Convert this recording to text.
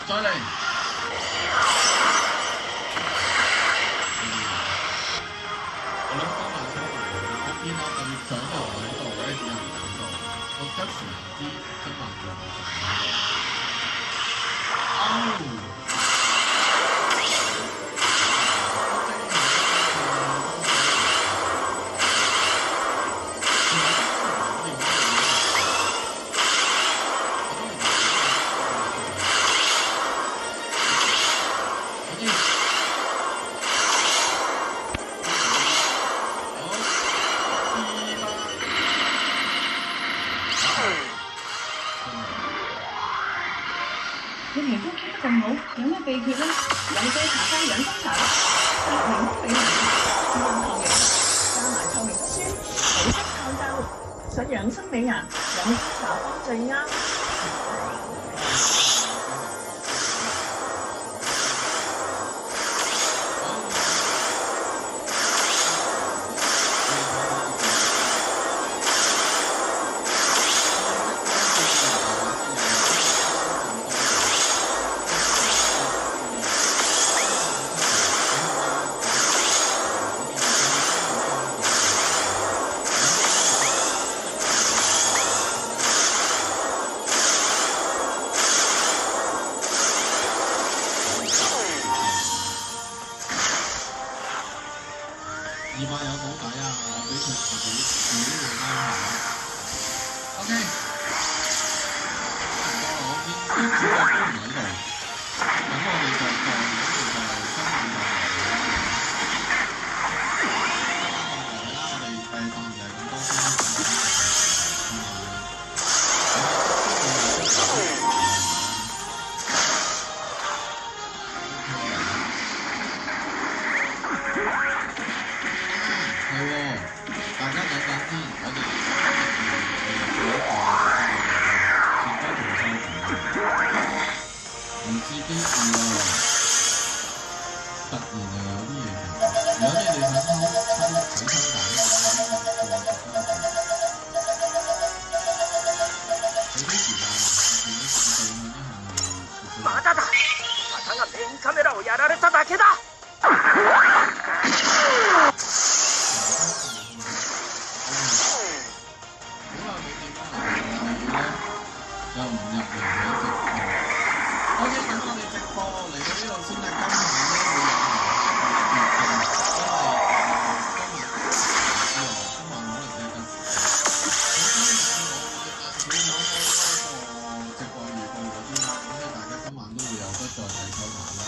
再嚟。我諗翻埋出嚟，我見我對長又唔喺度，咧只能等到我吉時唔知真難用。你皮膚 keep 得咁好，有咩秘訣咧？飲杯茶香養生茶啦，檸檬美顏，滋陰抗氧，加埋透明質酸，保濕抗皺，想養生美顏，飲生茶方最啱。200有冇底啊？我俾佢自己會拉下。OK，差唔多啦，我見啲主角都唔喺度，咁我哋就新年我哋當然係咁多先。大家等等先，我哋唔知幾時喎，突然又有啲嘢做。如果你哋想睇抽蛋嘅話，俾啲時間我見到準備呢下。まだだ。旗がメインカメラをやられただけだ。